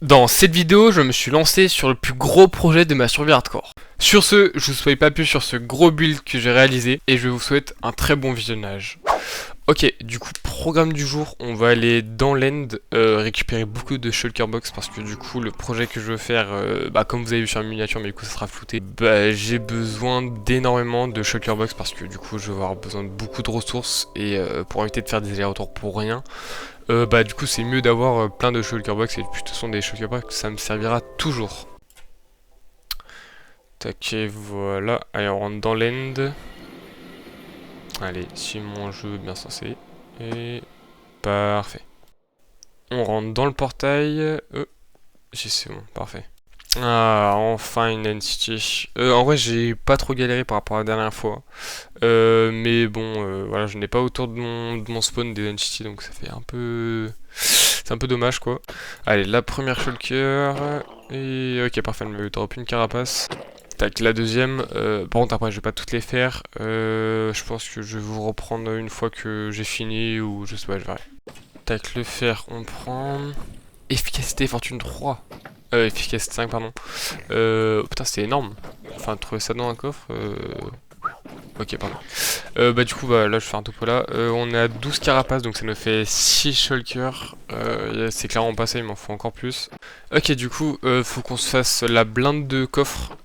Dans cette vidéo, je me suis lancé sur le plus gros projet de ma survie hardcore. Sur ce, je vous souhaite pas plus sur ce gros build que j'ai réalisé et je vous souhaite un très bon visionnage. Ok, du coup, programme du jour, on va aller dans l'end récupérer beaucoup de shulker box parce que du coup, le projet que je veux faire, comme vous avez vu sur la miniature, mais du coup, ça sera flouté, j'ai besoin d'énormément de shulker box parce que du coup, je vais avoir besoin de beaucoup de ressources et pour éviter de faire des allers-retours pour rien, du coup c'est mieux d'avoir plein de shulker box et de toute façon des shulker box ça me servira toujours. Tac, et voilà, allez on rentre dans l'end. Allez, si mon jeu bien censé. Et parfait. On rentre dans le portail. C'est bon, parfait. Ah, enfin une entity. En vrai, j'ai pas trop galéré par rapport à la dernière fois. Mais bon, voilà, je n'ai pas autour de mon spawn des entities, donc ça fait un peu... C'est un peu dommage, quoi. Allez, la première shulker. Et ok, parfait, elle me drop une carapace. Tac, la deuxième. Par contre, après, je vais pas toutes les faire. Je pense que je vais vous reprendre une fois que j'ai fini, ou je sais pas, je verrai. Tac, le fer, on prend... Efficacité, fortune 3. Efficacité 5, pardon. Putain, c'était énorme. Enfin, trouver ça dans un coffre... Ok, pardon. Du coup, là, je fais un topo là. On est à 12 carapaces, donc ça nous fait 6 shulkers. C'est clairement pas ça, il m'en faut encore plus. Ok, du coup, faut qu'on se fasse la blinde de coffre.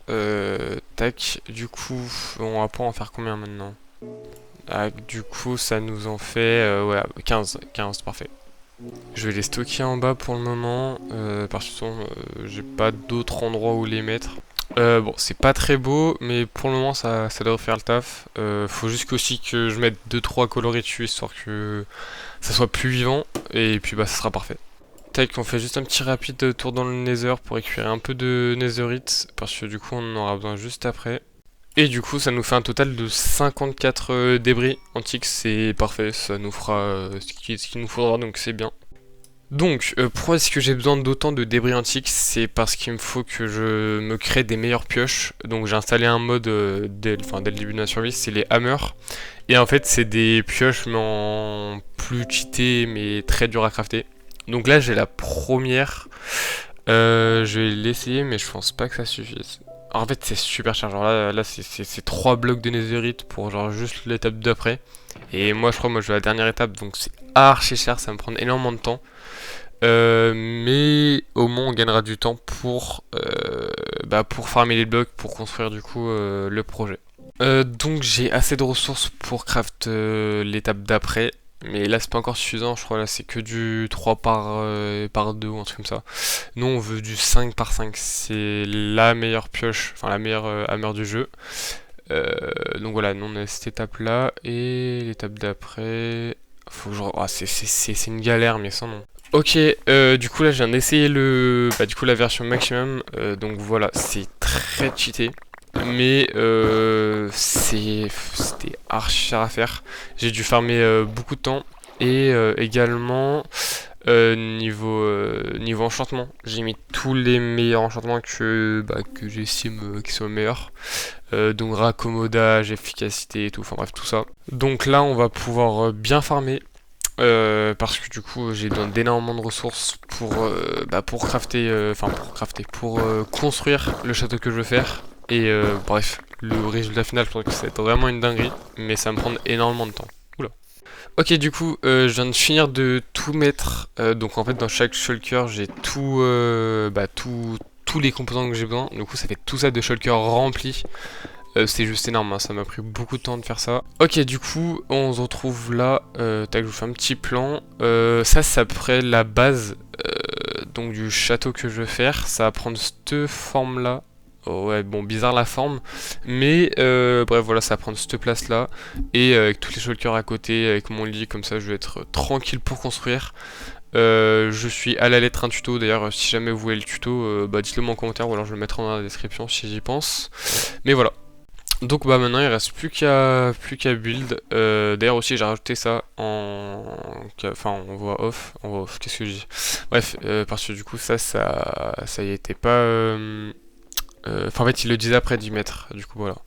Tac, du coup, on va pas en faire combien maintenant? Ah, du coup, ça nous en fait ouais, 15. 15, parfait. Je vais les stocker en bas pour le moment, parce que j'ai pas d'autres endroits où les mettre. Bon, c'est pas très beau, mais pour le moment ça devrait faire le taf. Faut juste aussi que je mette 2-3 coloris dessus, histoire que ça soit plus vivant, et puis ça sera parfait. Tac, on fait juste un petit rapide tour dans le nether pour récupérer un peu de netherite, parce que du coup on en aura besoin juste après. Et du coup ça nous fait un total de 54 débris antiques, c'est parfait, ça nous fera ce qu'il nous faudra, donc c'est bien. Donc, pourquoi est-ce que j'ai besoin d'autant de débris antiques? C'est parce qu'il me faut que je me crée des meilleures pioches. Donc j'ai installé un mode dès le début de ma survie, c'est les hammers. Et en fait, c'est des pioches mais en plus cheatées, mais très dur à crafter. Donc là, j'ai la première. Je vais l'essayer, mais je pense pas que ça suffise. En fait, c'est super cher. Genre là c'est 3 blocs de netherite pour genre juste l'étape d'après. Et moi, je crois, je vais à la dernière étape, donc c'est archi cher, ça va me prendre énormément de temps. Mais au moins on gagnera du temps pour farmer les blocs, pour construire du coup le projet. Donc j'ai assez de ressources pour craft l'étape d'après. Mais là c'est pas encore suffisant, je crois là c'est que du 3 par 2 ou un truc comme ça. Nous on veut du 5 par 5, c'est la meilleure pioche, enfin la meilleure hammer du jeu. Donc voilà, nous on a cette étape là, et l'étape d'après... Faut que je... Ah, c'est une galère mais sans nom. Ok, du coup là je viens d'essayer la version maximum, donc voilà, c'est très cheaté, mais c'était archi cher à faire. J'ai dû farmer beaucoup de temps, et également niveau enchantement, j'ai mis tous les meilleurs enchantements que j'estime qui sont meilleurs, donc raccommodage, efficacité et tout, enfin bref tout ça. Donc là on va pouvoir bien farmer. Parce que du coup j'ai besoin d'énormément de ressources pour crafter, pour construire le château que je veux faire. Et bref, le résultat final je pense que ça va être vraiment une dinguerie, mais ça va me prendre énormément de temps. Oula. Ok, du coup je viens de finir de tout mettre, donc en fait dans chaque shulker j'ai tous les composants que j'ai besoin, du coup ça fait tout ça de shulker rempli. C'est juste énorme, hein, ça m'a pris beaucoup de temps de faire ça. Ok, du coup, on se retrouve là. Tac, je vous fais un petit plan. Ça, c'est après la base donc du château que je veux faire. Ça va prendre cette forme-là. Oh, ouais, bon, bizarre la forme. Mais bref, voilà, ça va prendre cette place-là. Et avec tous les shulkers à côté, avec mon lit, comme ça, je vais être tranquille pour construire. Je suis à la lettre un tuto, d'ailleurs si jamais vous voulez le tuto, dites-le moi en commentaire ou alors je le mettrai dans la description si j'y pense. Mais voilà. Donc maintenant il reste plus qu'à build. D'ailleurs aussi j'ai rajouté ça en voix off, qu'est-ce que je dis? Bref, parce que du coup ça y était pas. En fait il le disait après d'y mettre, du coup voilà.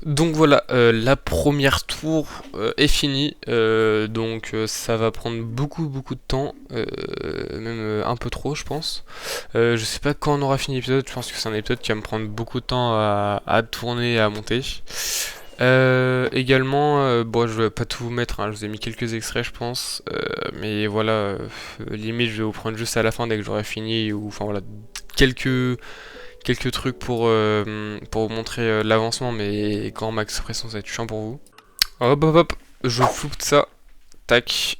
Donc voilà, la première tour est finie, donc ça va prendre beaucoup de temps, même un peu trop je pense. Je sais pas quand on aura fini l'épisode, je pense que c'est un épisode qui va me prendre beaucoup de temps à tourner et à monter. Également, bon je vais pas tout vous mettre, hein, je vous ai mis quelques extraits je pense, mais voilà, limite je vais vous prendre juste à la fin dès que j'aurai fini, ou enfin voilà, quelques trucs pour vous montrer l'avancement, mais grand max pression ça va être chiant pour vous. Hop, je floupe ça, tac,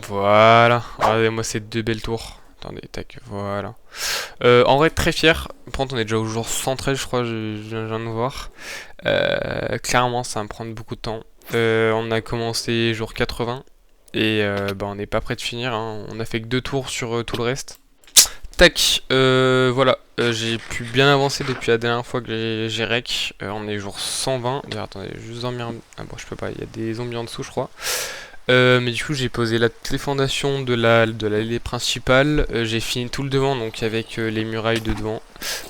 voilà, regardez-moi ces deux belles tours. Attendez, tac, voilà. En vrai, très fier. Par contre, on est déjà au jour 113, je crois, je viens de voir. Clairement, ça va me prendre beaucoup de temps. On a commencé jour 80, et bah, on n'est pas près de finir, hein. On a fait que 2 tours sur tout le reste. Tac, voilà, j'ai pu bien avancer depuis la dernière fois que j'ai rec. On est jour 120. D'ailleurs, attendez, juste dormir. Ah bon, je peux pas, il y a des zombies en dessous, je crois. Mais du coup, j'ai posé toutes les fondations de l'allée principale. J'ai fini tout le devant, donc avec les murailles de devant.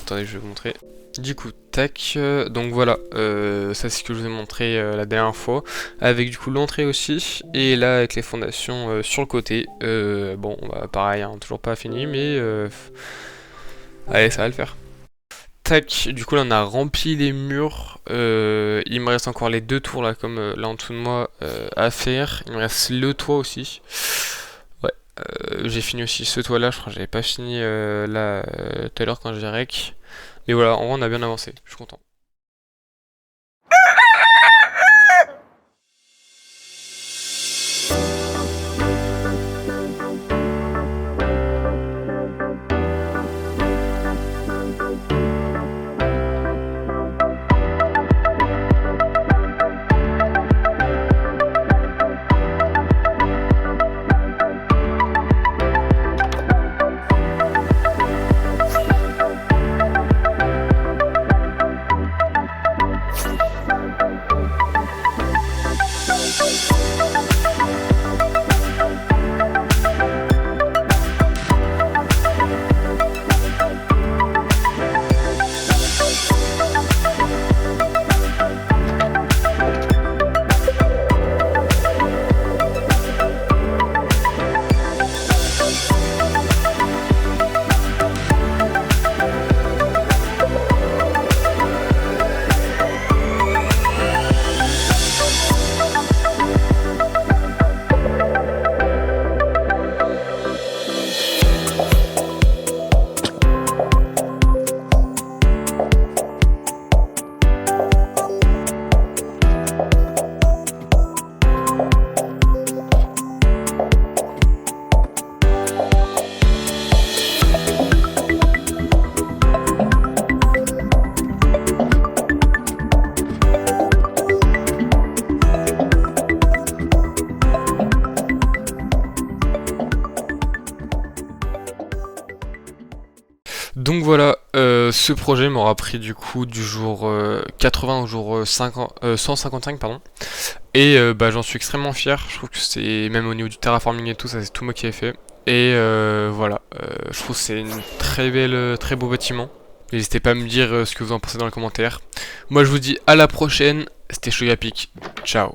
Attendez, je vais vous montrer. Du coup, tac, donc voilà, ça c'est ce que je vous ai montré la dernière fois, avec du coup l'entrée aussi, et là avec les fondations sur le côté. Bon, bah, pareil, hein, toujours pas fini, mais allez, ça va le faire. Tac, du coup là on a rempli les murs, il me reste encore les 2 tours là, comme là en dessous de moi, à faire. Il me reste le toit aussi. Ouais, j'ai fini aussi ce toit là, je crois que j'avais pas fini là tout à l'heure quand j'ai rec. Mais voilà, en vrai on a bien avancé, je suis content. Donc voilà, ce projet m'aura pris du coup du jour 80 au jour 155 pardon. Et bah, j'en suis extrêmement fier, je trouve que c'est, même au niveau du terraforming et tout, ça c'est tout moi qui ai fait. Et voilà, je trouve que c'est une très beau bâtiment. N'hésitez pas à me dire ce que vous en pensez dans les commentaires. Moi je vous dis à la prochaine, c'était Chogapic, ciao.